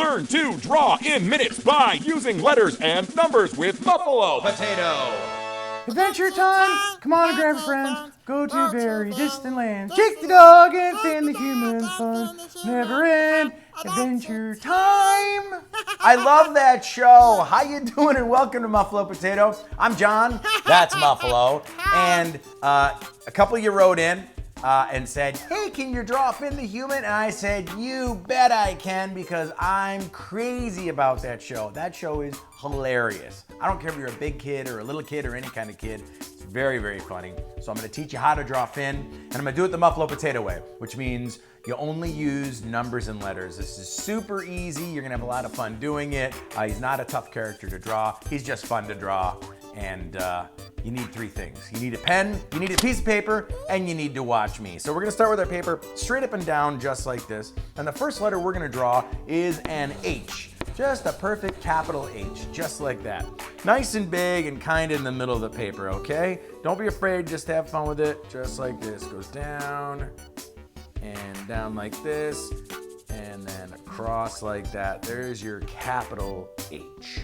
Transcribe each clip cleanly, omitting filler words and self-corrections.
Learn to draw in minutes by using letters and numbers with Muffalo Potato. Adventure time! Come on and grab your friends. Go to very distant lands. Jake the dog and Finn the human. Fun never end. Adventure time! I love that show. How you doing and welcome to Muffalo Potato. I'm John. That's Muffalo. And a couple of you wrote in and said, hey, can you draw Finn the human? And I said, you bet I can, because I'm crazy about that show. That show is hilarious. I don't care if you're a big kid or a little kid or any kind of kid. It's very, very funny. So I'm going to teach you how to draw Finn, and I'm going to do it the Muffalo Potato way, which means you only use numbers and letters. This is super easy. You're going to have a lot of fun doing it. He's not a tough character to draw. He's just fun to draw. And you need three things. You need a pen, you need a piece of paper, and you need to watch me. So we're gonna start with our paper straight up and down, just like this. And the first letter we're gonna draw is an H. Just a perfect capital H, just like that. Nice and big and kind of in the middle of the paper, okay? Don't be afraid, just have fun with it. Just like this, goes down and down like this, and then across like that. There's your capital H.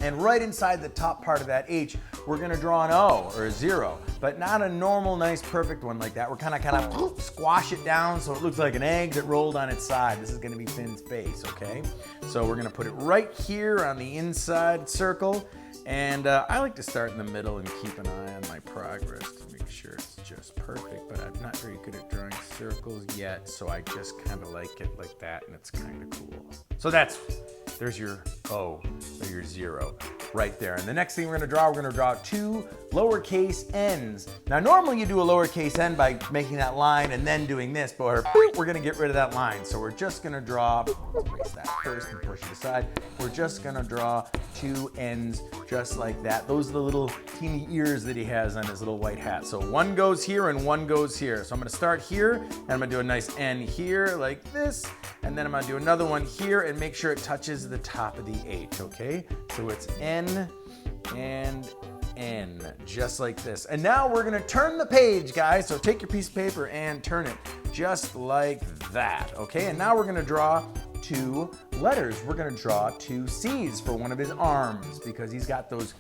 And right inside the top part of that H, we're gonna draw an O or a 0, but not a normal, nice, perfect one like that. We're kind of squash it down so it looks like an egg that rolled on its side. This is gonna be Finn's face, okay? So we're gonna put it right here on the inside circle. And I like to start in the middle and keep an eye on my progress to make sure it's just perfect, but I'm not very good at drawing circles yet, so I just kind of like it like that, and it's kind of cool. So there's your O, or your 0, right there. And the next thing we're gonna draw two lowercase n's. Now, normally you do a lowercase n by making that line and then doing this, but we're gonna get rid of that line. So we're just gonna draw, erase that first and push it aside. We're just gonna draw two n's just like that. Those are the little teeny ears that he has on his little white hat. So one goes here and one goes here. So I'm gonna start here, and I'm gonna do a nice N here like this, and then I'm gonna do another one here and make sure it touches the top of the H, okay? So it's N and N, just like this. And now we're gonna turn the page, guys. So take your piece of paper and turn it just like that, okay? And now we're gonna draw two letters. We're gonna draw two C's for one of his arms, because he's got those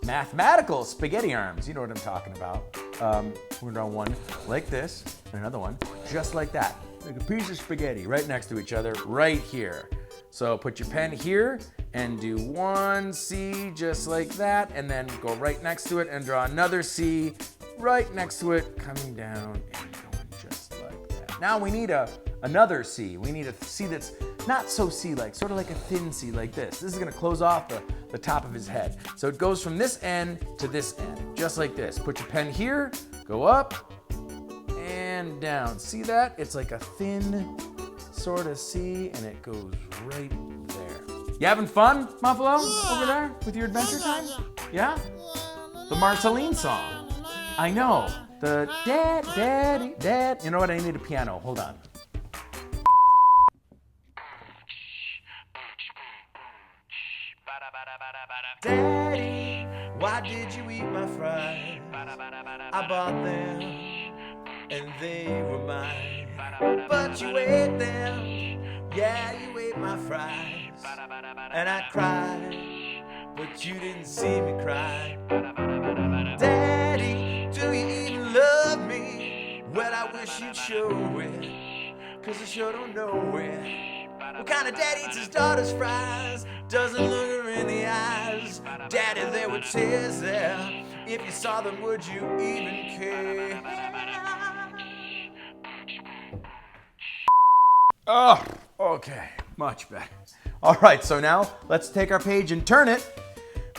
mathematical spaghetti arms. You know what I'm talking about. We're gonna draw one like this, and another one just like that. Like a piece of spaghetti right next to each other, right here. So put your pen here and do one C just like that, and then go right next to it and draw another C right next to it, coming down and going just like that. Now we need another C. We need a C that's not so C-like, sort of like a thin C like this. This is gonna close off the top of his head. So it goes from this end to this end, just like this. Put your pen here, go up and down. See that? It's like a thin sort of C, and it goes right there. You having fun, Muffalo, over there with your adventure time? Yeah? The Marceline song. I know. The dad, daddy, dad. You know what? I need a piano. Hold on. Daddy, why did you eat my fries? I bought them and they were mine, but you ate them. Yeah, you ate my fries, and I cried, but you didn't see me cry. Daddy, do you even love me? Well, I wish you'd show it, 'cause I sure don't know it. What kind of dad eats his daughter's fries? Doesn't look her in the eyes. Daddy, there were tears there. If you saw them, would you even care? Oh, okay, much better. All right, so now let's take our page and turn it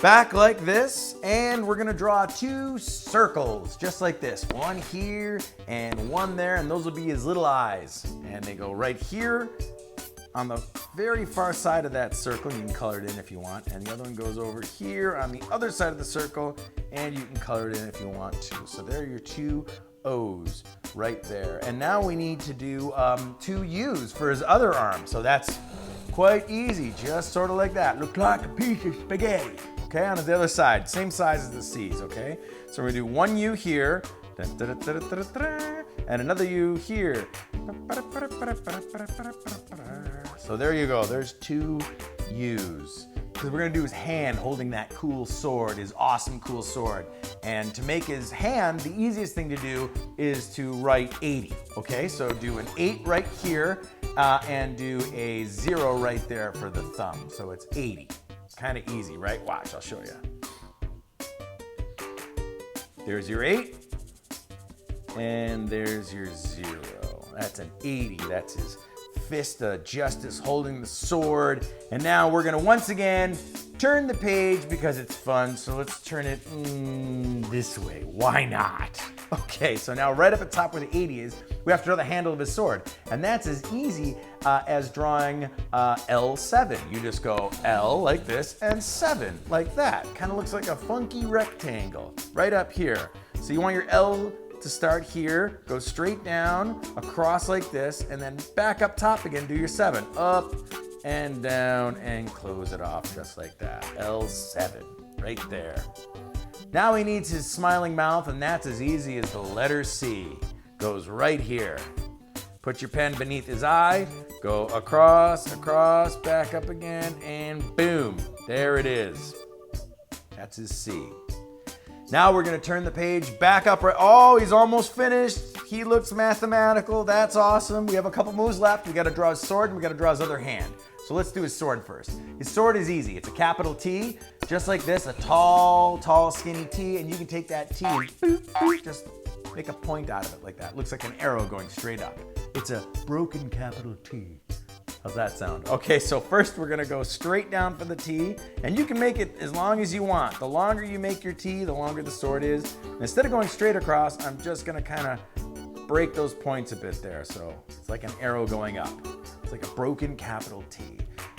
back like this, and we're gonna draw two circles, just like this. One here and one there, and those will be his little eyes. And they go right here on the very far side of that circle. You can color it in if you want. And the other one goes over here on the other side of the circle, and you can color it in if you want to. So there are your two O's right there. And now we need to do two U's for his other arm. So that's quite easy, just sort of like that. Look like a piece of spaghetti. Okay, on the other side, same size as the C's, okay? So we're gonna do one U here, and another U here. So there you go. There's 2 U's. Because we're going to do his hand holding that cool sword, his awesome cool sword. And to make his hand, the easiest thing to do is to write 80. Okay, so do an 8 right here and do a 0 right there for the thumb. So it's 80. It's kind of easy, right? Watch, I'll show you. There's your 8. And there's your 0. That's an 80. That's his fist of justice holding the sword. And now we're gonna once again turn the page because it's fun. So let's turn it this way. Why not? Okay, so now right up at top where the 80 is, we have to draw the handle of his sword. And that's as easy as drawing L7. You just go L like this and 7 like that. Kind of looks like a funky rectangle right up here. So you want your L to start here, go straight down, across like this, and then back up top again, do your 7. Up and down and close it off just like that. L7, right there. Now he needs his smiling mouth, and that's as easy as the letter C. Goes right here. Put your pen beneath his eye, go across, across, back up again, and boom, there it is. That's his C. Now we're gonna turn the page back up. Oh, he's almost finished. He looks mathematical. That's awesome. We have a couple moves left. We gotta draw his sword and we gotta draw his other hand. So let's do his sword first. His sword is easy. It's a capital T, just like this, a tall, skinny T, and you can take that T and boop, boop, just make a point out of it like that. Looks like an arrow going straight up. It's a broken capital T. How's that sound? Okay, so first we're gonna go straight down for the T, and you can make it as long as you want. The longer you make your T, the longer the sword is. And instead of going straight across, I'm just gonna kind of break those points a bit there. So it's like an arrow going up. It's like a broken capital T.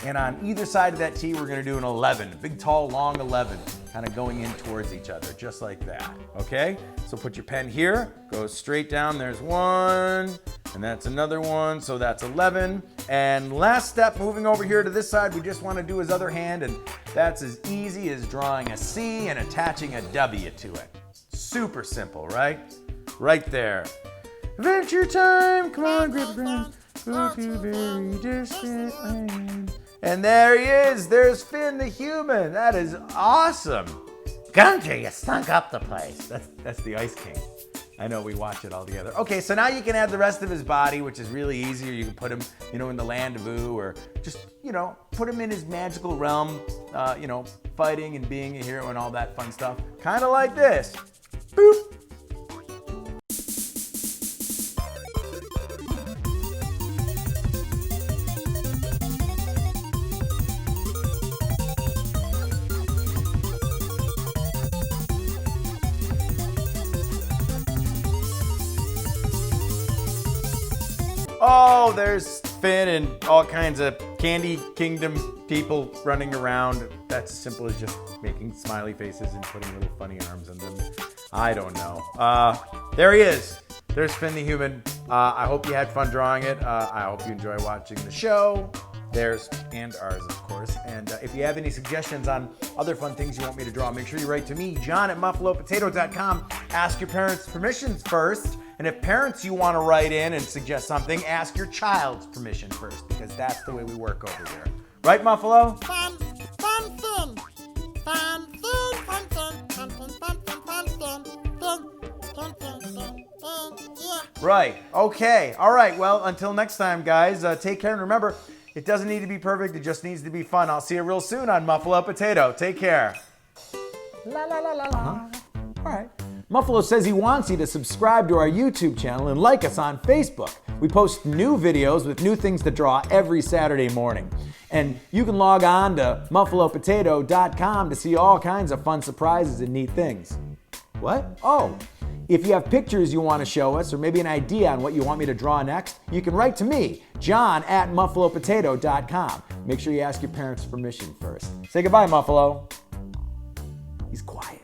And on either side of that T, we're gonna do an 11, a big, tall, long 11, kind of going in towards each other, just like that, okay? So put your pen here, go straight down, there's 1, and that's another 1, so that's 11. And last step, moving over here to this side, we just wanna do his other hand, and that's as easy as drawing a C and attaching a W to it. Super simple, right? Right there. Adventure time! Come on, grab friends. Go to very distant land. And there he is. There's Finn the human. That is awesome. Gunter, you stunk up the place. That's the Ice King. I know, we watch it all together. Okay, so now you can add the rest of his body, which is really easy. Or you can put him, in the land of Ooh, or just, put him in his magical realm, fighting and being a hero and all that fun stuff. Kind of like this. Boop. Oh, there's Finn and all kinds of Candy Kingdom people running around. That's as simple as just making smiley faces and putting little funny arms in them. I don't know. There he is. There's Finn the human. I hope you had fun drawing it. I hope you enjoy watching the show. Theirs and ours, of course. And if you have any suggestions on other fun things you want me to draw, make sure you write to me, John at muffalopotato.com. Ask your parents' permissions first. And if parents you want to write in and suggest something, ask your child's permission first, because that's the way we work over here. Right, Muffalo? Right. Okay. All right. Well, until next time, guys, take care. And remember, it doesn't need to be perfect. It just needs to be fun. I'll see you real soon on Muffalo Potato. Take care. La, la, la, la, la. All right. Muffalo says he wants you to subscribe to our YouTube channel and like us on Facebook. We post new videos with new things to draw every Saturday morning. And you can log on to muffalopotato.com to see all kinds of fun surprises and neat things. What? Oh, if you have pictures you want to show us or maybe an idea on what you want me to draw next, you can write to me, John at muffalopotato.com. Make sure you ask your parents' permission first. Say goodbye, Muffalo. He's quiet.